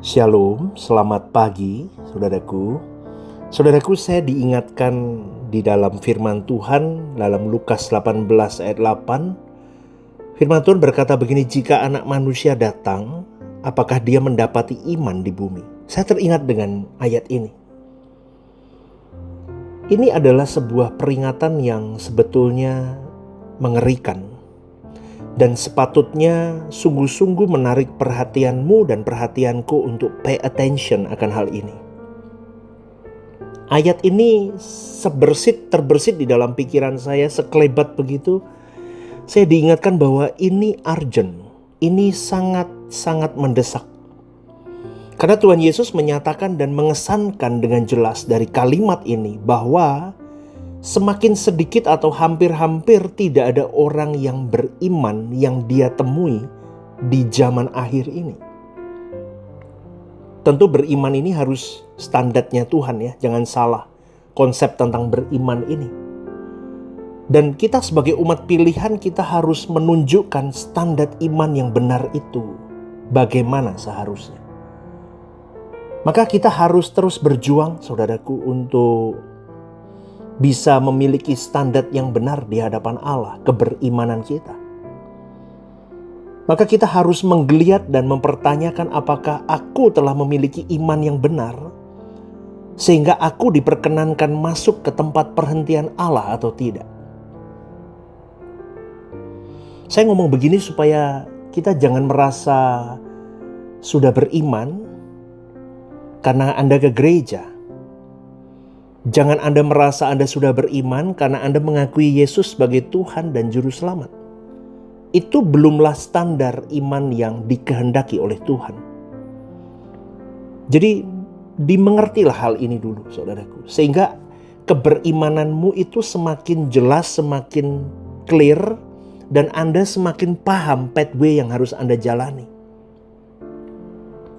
Shalom, selamat pagi saudaraku. Saudaraku, saya diingatkan di dalam firman Tuhan dalam Lukas 18 ayat 8. Firman Tuhan berkata begini, jika anak manusia datang, apakah dia mendapati iman di bumi? Saya teringat dengan ayat ini. Ini adalah sebuah peringatan yang sebetulnya mengerikan. Dan sepatutnya sungguh-sungguh menarik perhatianmu dan perhatianku untuk pay attention akan hal ini. Ayat ini terbersit di dalam pikiran saya, sekelebat begitu. Saya diingatkan bahwa ini urgent, ini sangat-sangat mendesak. Karena Tuhan Yesus menyatakan dan mengesankan dengan jelas dari kalimat ini bahwa semakin sedikit atau hampir-hampir tidak ada orang yang beriman yang dia temui di zaman akhir ini. Tentu beriman ini harus standarnya Tuhan ya, jangan salah konsep tentang beriman ini. Dan kita sebagai umat pilihan kita harus menunjukkan standar iman yang benar itu bagaimana seharusnya. Maka kita harus terus berjuang saudaraku untuk bisa memiliki standar yang benar di hadapan Allah, keberimanan kita. Maka kita harus menggeliat dan mempertanyakan apakah aku telah memiliki iman yang benar, sehingga aku diperkenankan masuk ke tempat perhentian Allah atau tidak. Saya ngomong begini supaya kita jangan merasa sudah beriman karena Anda ke gereja. Jangan Anda merasa Anda sudah beriman karena Anda mengakui Yesus sebagai Tuhan dan Juru Selamat. Itu belumlah standar iman yang dikehendaki oleh Tuhan. Jadi dimengertilah hal ini dulu saudaraku. Sehingga keberimananmu itu semakin jelas, semakin clear. Dan Anda semakin paham pathway yang harus Anda jalani.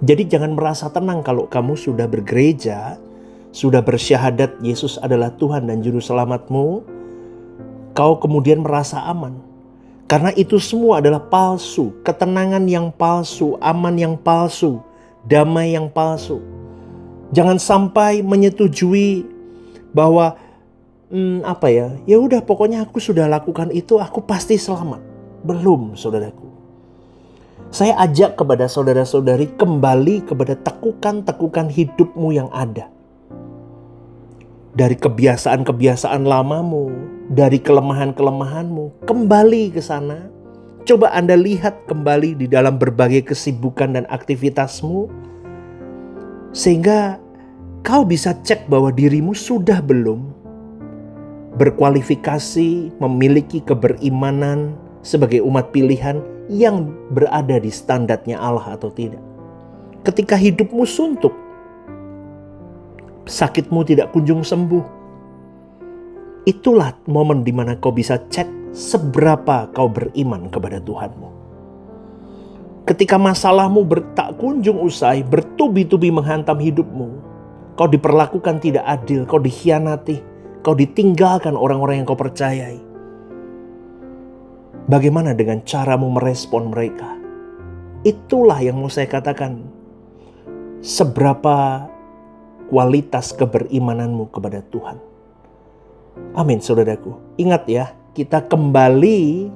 Jadi jangan merasa tenang kalau kamu sudah bergereja, sudah bersyahadat Yesus adalah Tuhan dan Juru Selamatmu, kau kemudian merasa aman. Karena itu semua adalah palsu, ketenangan yang palsu, aman yang palsu, damai yang palsu. Jangan sampai menyetujui bahwa ya udah pokoknya aku sudah lakukan itu, aku pasti selamat. Belum saudaraku. Saya ajak kepada saudara-saudari kembali kepada tekukan-tekukan hidupmu yang ada. Dari kebiasaan-kebiasaan lamamu, dari kelemahan-kelemahanmu, kembali ke sana. Coba Anda lihat kembali di dalam berbagai kesibukan dan aktivitasmu, sehingga kau bisa cek bahwa dirimu sudah belum berkualifikasi memiliki keberimanan sebagai umat pilihan yang berada di standarnya Allah atau tidak. Ketika hidupmu suntuk, sakitmu tidak kunjung sembuh, itulah momen di mana kau bisa cek seberapa kau beriman kepada Tuhanmu. Ketika masalahmu tak kunjung usai, bertubi-tubi menghantam hidupmu, kau diperlakukan tidak adil, kau dikhianati, kau ditinggalkan orang-orang yang kau percayai. Bagaimana dengan caramu merespon mereka? Itulah yang mau saya katakan. Seberapa kualitas keberimananmu kepada Tuhan. Amin saudaraku. Ingat ya, kita kembali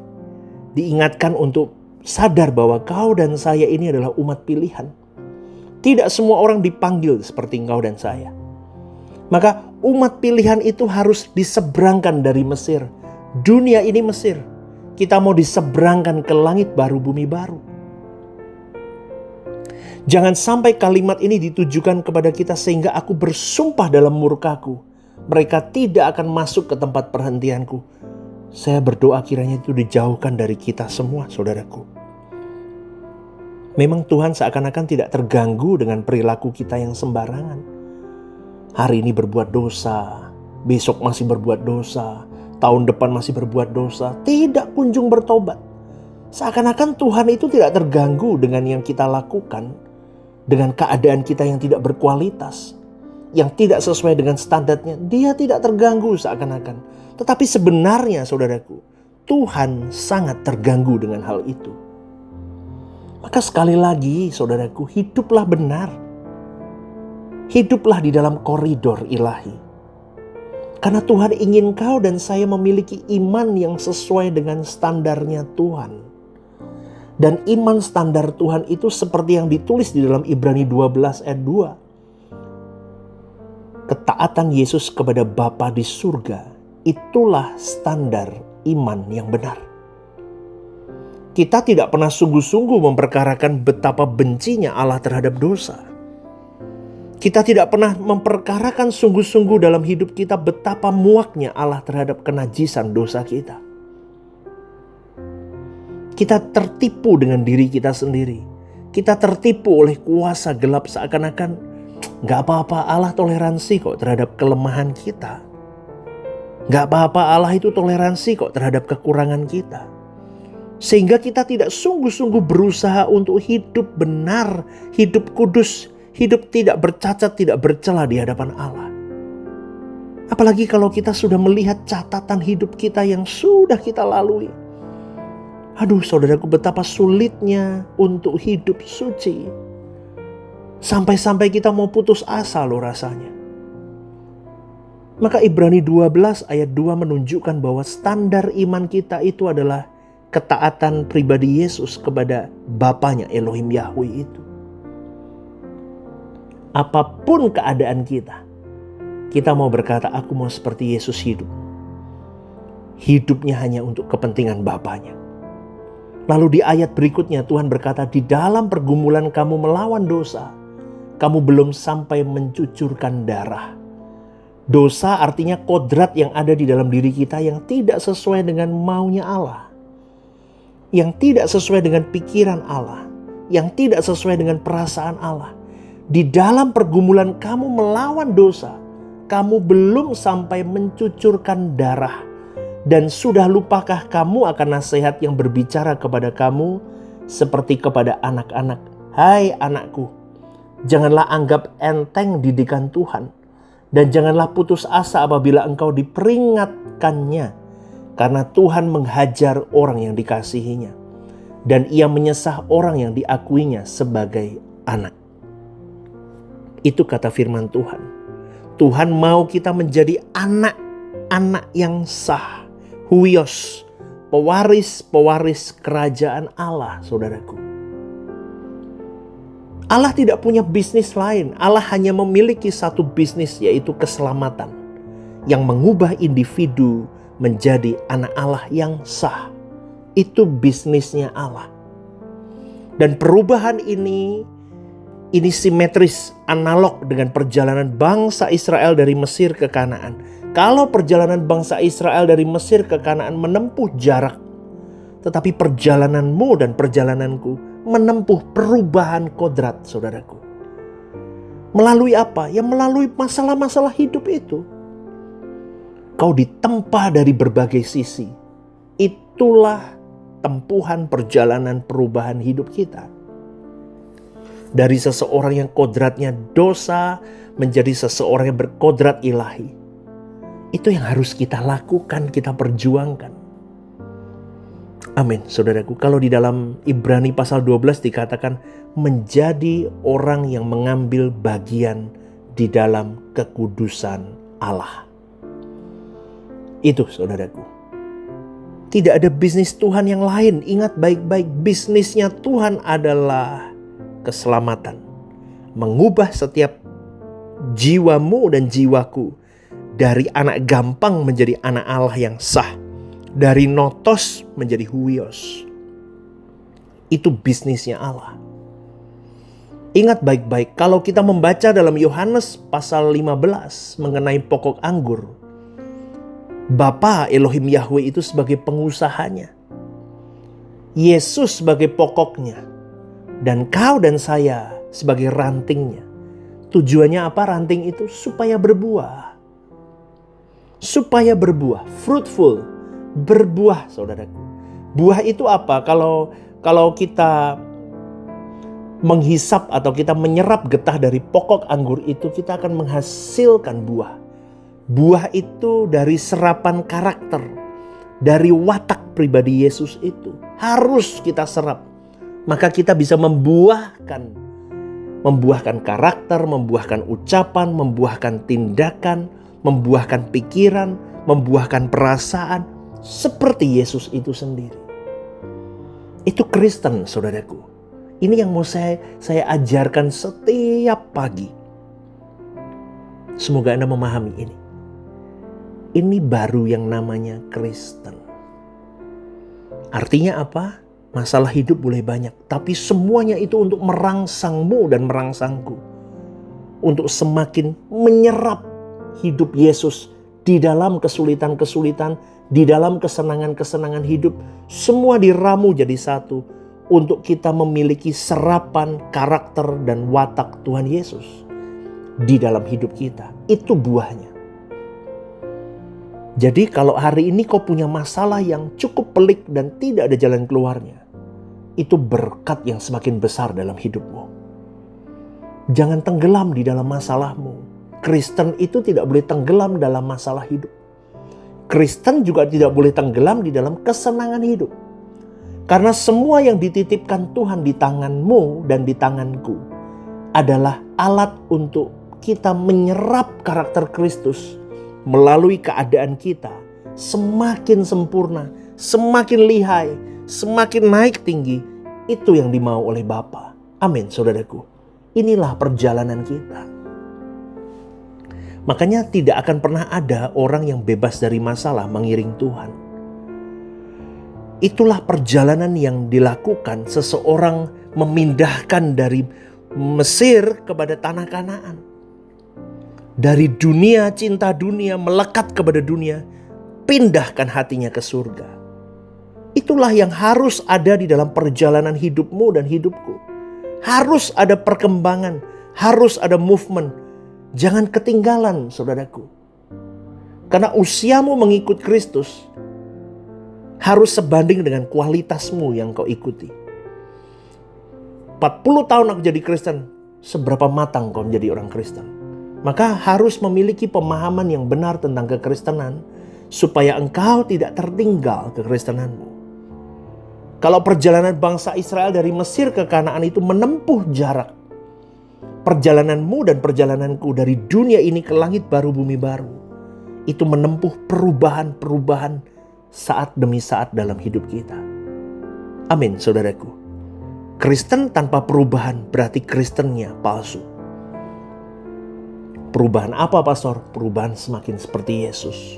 diingatkan untuk sadar bahwa kau dan saya ini adalah umat pilihan. Tidak semua orang dipanggil seperti engkau dan saya. Maka umat pilihan itu harus diseberangkan dari Mesir. Dunia ini Mesir. Kita mau diseberangkan ke langit baru, bumi baru. Jangan sampai kalimat ini ditujukan kepada kita sehingga aku bersumpah dalam murkaku, mereka tidak akan masuk ke tempat perhentianku. Saya berdoa kiranya itu dijauhkan dari kita semua saudaraku. Memang Tuhan seakan-akan tidak terganggu dengan perilaku kita yang sembarangan. Hari ini berbuat dosa, besok masih berbuat dosa, tahun depan masih berbuat dosa, tidak kunjung bertobat. Seakan-akan Tuhan itu tidak terganggu dengan yang kita lakukan, dengan keadaan kita yang tidak berkualitas, yang tidak sesuai dengan standarnya. Dia tidak terganggu seakan-akan. Tetapi sebenarnya saudaraku, Tuhan sangat terganggu dengan hal itu. Maka sekali lagi saudaraku, hiduplah benar. Hiduplah di dalam koridor ilahi. Karena Tuhan ingin kau dan saya memiliki iman yang sesuai dengan standarnya Tuhan. Dan iman standar Tuhan itu seperti yang ditulis di dalam Ibrani 12 ayat 2. Ketaatan Yesus kepada Bapa di surga, itulah standar iman yang benar. Kita tidak pernah sungguh-sungguh memperkarakan betapa bencinya Allah terhadap dosa. Kita tidak pernah memperkarakan sungguh-sungguh dalam hidup kita betapa muaknya Allah terhadap kenajisan dosa kita. Kita tertipu dengan diri kita sendiri. Kita tertipu oleh kuasa gelap seakan-akan gak apa-apa, Allah toleransi kok terhadap kelemahan kita. Gak apa-apa, Allah itu toleransi kok terhadap kekurangan kita. Sehingga kita tidak sungguh-sungguh berusaha untuk hidup benar, hidup kudus, hidup tidak bercacat, tidak bercela di hadapan Allah. Apalagi kalau kita sudah melihat catatan hidup kita yang sudah kita lalui. Aduh saudaraku, betapa sulitnya untuk hidup suci. Sampai-sampai kita mau putus asa loh rasanya. Maka Ibrani 12 ayat 2 menunjukkan bahwa standar iman kita itu adalah ketaatan pribadi Yesus kepada Bapanya Elohim Yahweh itu. Apapun keadaan kita mau berkata, aku mau seperti Yesus hidup. Hidupnya hanya untuk kepentingan Bapanya. Lalu di ayat berikutnya Tuhan berkata, di dalam pergumulan kamu melawan dosa, kamu belum sampai mencucurkan darah. Dosa artinya kodrat yang ada di dalam diri kita yang tidak sesuai dengan maunya Allah. Yang tidak sesuai dengan pikiran Allah, yang tidak sesuai dengan perasaan Allah. Di dalam pergumulan kamu melawan dosa, kamu belum sampai mencucurkan darah. Dan sudah lupakah kamu akan nasihat yang berbicara kepada kamu seperti kepada anak-anak? Hai anakku, janganlah anggap enteng didikan Tuhan. Dan janganlah putus asa apabila engkau diperingatkannya. Karena Tuhan menghajar orang yang dikasihinya. Dan ia menyesah orang yang diakuinya sebagai anak. Itu kata firman Tuhan. Tuhan mau kita menjadi anak-anak yang sah. Huios, pewaris-pewaris kerajaan Allah, saudaraku. Allah tidak punya bisnis lain. Allah hanya memiliki satu bisnis, yaitu keselamatan. Yang mengubah individu menjadi anak Allah yang sah. Itu bisnisnya Allah. Dan perubahan ini simetris, analog dengan perjalanan bangsa Israel dari Mesir ke Kanaan. Kalau perjalanan bangsa Israel dari Mesir ke Kanaan menempuh jarak, tetapi perjalananmu dan perjalananku menempuh perubahan kodrat, saudaraku. Melalui apa? Ya melalui masalah-masalah hidup itu. Kau ditempa dari berbagai sisi. Itulah tempuhan perjalanan perubahan hidup kita. Dari seseorang yang kodratnya dosa menjadi seseorang yang berkodrat ilahi. Itu yang harus kita lakukan, kita perjuangkan. Amin, saudaraku. Kalau di dalam Ibrani pasal 12 dikatakan menjadi orang yang mengambil bagian di dalam kekudusan Allah. Itu saudaraku. Tidak ada bisnis Tuhan yang lain. Ingat baik-baik, bisnisnya Tuhan adalah keselamatan. Mengubah setiap jiwamu dan jiwaku dari anak gampang menjadi anak Allah yang sah. Dari notos menjadi huios. Itu bisnisnya Allah. Ingat baik-baik, kalau kita membaca dalam Yohanes pasal 15 mengenai pokok anggur, Bapa Elohim Yahweh itu sebagai pengusahanya. Yesus sebagai pokoknya. Dan kau dan saya sebagai rantingnya. Tujuannya apa ranting itu? Supaya berbuah. Supaya berbuah. Fruitful. Berbuah, saudaraku. Buah itu apa? Kalau kita menghisap atau kita menyerap getah dari pokok anggur itu, kita akan menghasilkan buah. Buah itu dari serapan karakter, dari watak pribadi Yesus itu. Harus kita serap maka kita bisa membuahkan karakter, membuahkan ucapan, membuahkan tindakan, membuahkan pikiran, membuahkan perasaan seperti Yesus itu sendiri. Itu Kristen, saudaraku. Ini yang mau saya ajarkan setiap pagi. Semoga Anda memahami ini. Ini baru yang namanya Kristen. Artinya apa? Masalah hidup boleh banyak, tapi semuanya itu untuk merangsangmu dan merangsangku. Untuk semakin menyerap hidup Yesus di dalam kesulitan-kesulitan, di dalam kesenangan-kesenangan hidup. Semua diramu jadi satu untuk kita memiliki serapan karakter dan watak Tuhan Yesus di dalam hidup kita. Itu buahnya. Jadi kalau hari ini kau punya masalah yang cukup pelik dan tidak ada jalan keluarnya, itu berkat yang semakin besar dalam hidupmu. Jangan tenggelam di dalam masalahmu. Kristen itu tidak boleh tenggelam dalam masalah hidup. Kristen juga tidak boleh tenggelam di dalam kesenangan hidup. Karena semua yang dititipkan Tuhan di tanganmu dan di tanganku adalah alat untuk kita menyerap karakter Kristus melalui keadaan kita semakin sempurna, semakin lihai, semakin naik tinggi. Itu yang dimau oleh Bapa. Amin, saudaraku. Inilah perjalanan kita. Makanya tidak akan pernah ada orang yang bebas dari masalah mengiring Tuhan. Itulah perjalanan yang dilakukan seseorang memindahkan dari Mesir kepada tanah Kanaan. Dari dunia, cinta dunia, melekat kepada dunia, pindahkan hatinya ke surga. Itulah yang harus ada di dalam perjalanan hidupmu dan hidupku. Harus ada perkembangan, harus ada movement. Jangan ketinggalan, saudaraku. Karena usiamu mengikut Kristus harus sebanding dengan kualitasmu yang kau ikuti. 40 tahun aku jadi Kristen, seberapa matang kau menjadi orang Kristen? Maka harus memiliki pemahaman yang benar tentang kekristenan supaya engkau tidak tertinggal kekristenanmu. Kalau perjalanan bangsa Israel dari Mesir ke Kanaan itu menempuh jarak, perjalananmu dan perjalananku dari dunia ini ke langit baru bumi baru, itu menempuh perubahan-perubahan saat demi saat dalam hidup kita. Amin, saudaraku. Kristen tanpa perubahan berarti Kristennya palsu. Perubahan apa, pastor? Perubahan semakin seperti Yesus.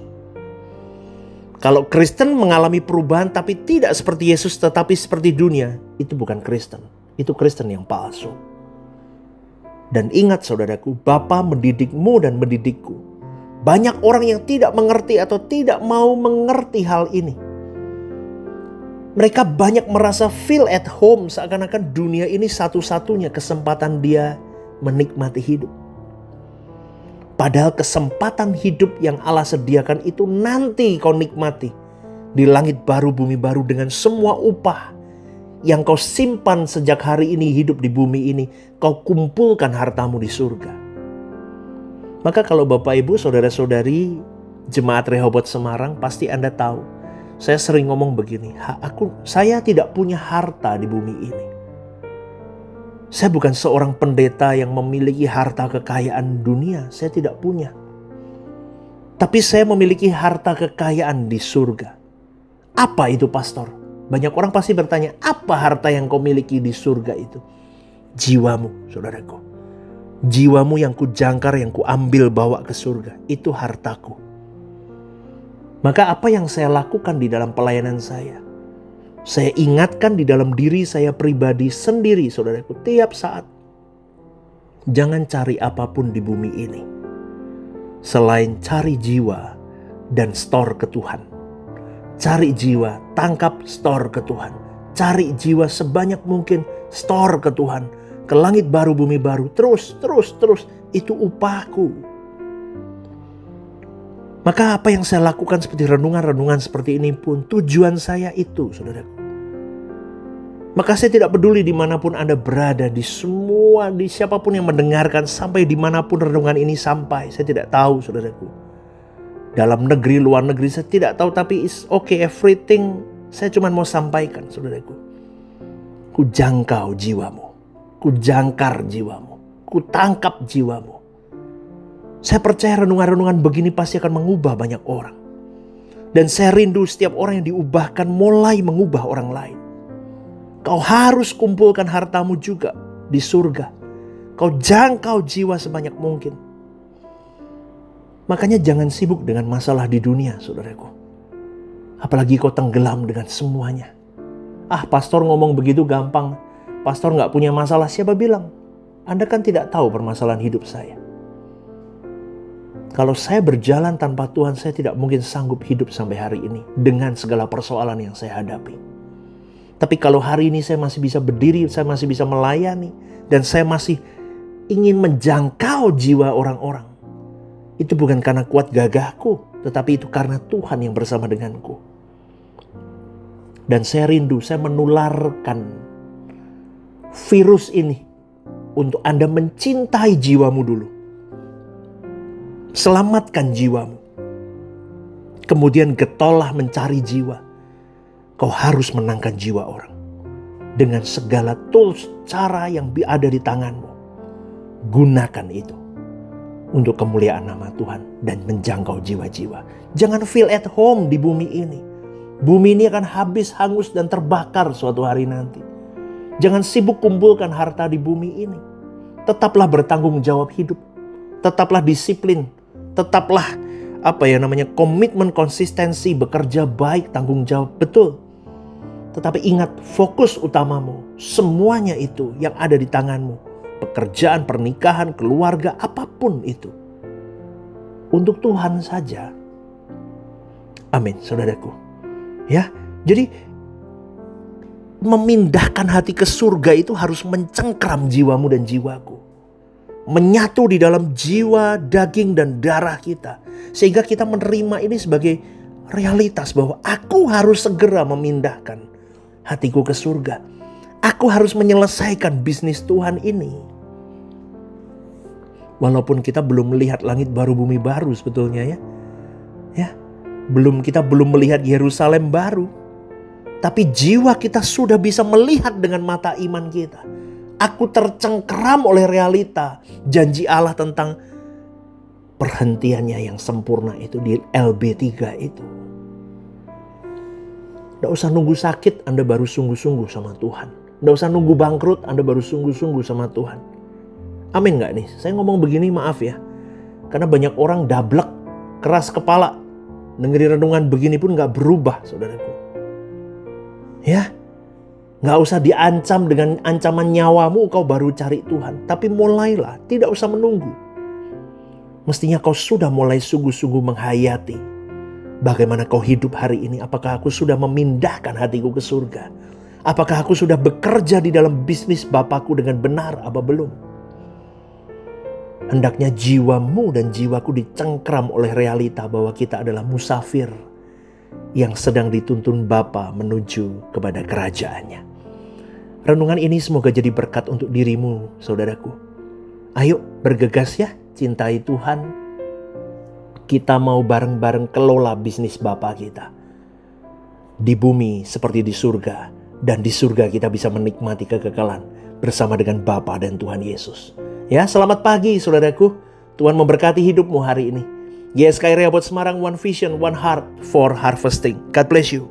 Kalau Kristen mengalami perubahan tapi tidak seperti Yesus tetapi seperti dunia, itu bukan Kristen. Itu Kristen yang palsu. Dan ingat, saudaraku, Bapa mendidikmu dan mendidikku. Banyak orang yang tidak mengerti atau tidak mau mengerti hal ini. Mereka banyak merasa feel at home, seakan-akan dunia ini satu-satunya kesempatan dia menikmati hidup. Padahal kesempatan hidup yang Allah sediakan itu nanti kau nikmati di langit baru bumi baru dengan semua upah yang kau simpan sejak hari ini hidup di bumi ini, kau kumpulkan hartamu di surga. Maka kalau Bapak Ibu, saudara-saudari Jemaat Rehoboth Semarang, pasti Anda tahu, saya sering ngomong begini, saya tidak punya harta di bumi ini. Saya bukan seorang pendeta yang memiliki harta kekayaan dunia, saya tidak punya. Tapi saya memiliki harta kekayaan di surga. Apa itu, pastor? Banyak orang pasti bertanya, apa harta yang kau miliki di surga itu? Jiwamu, saudaraku. Jiwamu yang kujangkar, yang kuambil bawa ke surga. Itu hartaku. Maka apa yang saya lakukan di dalam pelayanan saya? Saya ingatkan di dalam diri saya pribadi sendiri, saudaraku, tiap saat. Jangan cari apapun di bumi ini selain cari jiwa dan store ke Tuhan. Cari jiwa, tangkap, store ke Tuhan. Cari jiwa sebanyak mungkin, store ke Tuhan. Ke langit baru, bumi baru. Terus. Itu upahku. Maka apa yang saya lakukan seperti renungan-renungan seperti ini pun tujuan saya itu, saudaraku. Maka saya tidak peduli dimanapun Anda berada, di siapapun yang mendengarkan, sampai dimanapun renungan ini sampai. Saya tidak tahu, saudaraku. Dalam negeri, luar negeri, saya tidak tahu. Tapi it's okay, everything saya cuma mau sampaikan, saudaraku. Ku jangkau jiwamu, ku jangkar jiwamu, ku tangkap jiwamu. Saya percaya renungan-renungan begini pasti akan mengubah banyak orang. Dan saya rindu setiap orang yang diubahkan mulai mengubah orang lain. Kau harus kumpulkan hartamu juga di surga. Kau jangkau jiwa sebanyak mungkin. Makanya jangan sibuk dengan masalah di dunia, saudaraku. Apalagi kau tenggelam dengan semuanya. Pastor ngomong begitu gampang. Pastor gak punya masalah. Siapa bilang? Anda kan tidak tahu permasalahan hidup saya. Kalau saya berjalan tanpa Tuhan, saya tidak mungkin sanggup hidup sampai hari ini dengan segala persoalan yang saya hadapi. Tapi kalau hari ini saya masih bisa berdiri, saya masih bisa melayani, dan saya masih ingin menjangkau jiwa orang-orang, itu bukan karena kuat gagahku, tetapi itu karena Tuhan yang bersama denganku. Dan saya rindu, saya menularkan virus ini untuk Anda mencintai jiwamu dulu. Selamatkan jiwamu. Kemudian getollah mencari jiwa. Kau harus menangkan jiwa orang. Dengan segala tools, cara yang ada di tanganmu. Gunakan itu. Untuk kemuliaan nama Tuhan. Dan menjangkau jiwa-jiwa. Jangan feel at home di bumi ini. Bumi ini akan habis, hangus, dan terbakar suatu hari nanti. Jangan sibuk kumpulkan harta di bumi ini. Tetaplah bertanggung jawab hidup. Tetaplah disiplin. Tetaplah komitmen, konsistensi, bekerja baik, tanggung jawab betul. Tetapi ingat, fokus utamamu, semuanya itu yang ada di tanganmu. Pekerjaan, pernikahan, keluarga, apapun itu. Untuk Tuhan saja. Amin, saudaraku. Ya, jadi memindahkan hati ke surga itu harus mencengkram jiwamu dan jiwaku. Menyatu di dalam jiwa, daging, dan darah kita. Sehingga kita menerima ini sebagai realitas bahwa aku harus segera memindahkan hatiku ke surga. Aku harus menyelesaikan bisnis Tuhan ini. Walaupun kita belum melihat langit baru, bumi baru sebetulnya ya. Kita belum melihat Yerusalem baru. Tapi jiwa kita sudah bisa melihat dengan mata iman kita. Aku tercengkeram oleh realita janji Allah tentang perhentiannya yang sempurna itu di LB3 itu. Tidak usah nunggu sakit, Anda baru sungguh-sungguh sama Tuhan. Tidak usah nunggu bangkrut, Anda baru sungguh-sungguh sama Tuhan. Amin gak nih? Saya ngomong begini maaf ya. Karena banyak orang dablek, keras kepala. Dengerin renungan begini pun gak berubah, saudaraku. Ya. Gak usah diancam dengan ancaman nyawamu kau baru cari Tuhan. Tapi mulailah, tidak usah menunggu. Mestinya kau sudah mulai sungguh-sungguh menghayati. Bagaimana kau hidup hari ini? Apakah aku sudah memindahkan hatiku ke surga? Apakah aku sudah bekerja di dalam bisnis Bapakku dengan benar apa belum? Hendaknya jiwamu dan jiwaku dicengkram oleh realita bahwa kita adalah musafir yang sedang dituntun Bapa menuju kepada kerajaannya. Renungan ini semoga jadi berkat untuk dirimu, saudaraku. Ayo bergegas ya, cintai Tuhan. Kita mau bareng-bareng kelola bisnis Bapa kita. Di bumi seperti di surga. Dan di surga kita bisa menikmati kekekalan bersama dengan Bapa dan Tuhan Yesus. Ya, selamat pagi saudaraku. Tuhan memberkati hidupmu hari ini. GSKI Rehoboth Semarang, One Vision, One Heart for Harvesting. God bless you.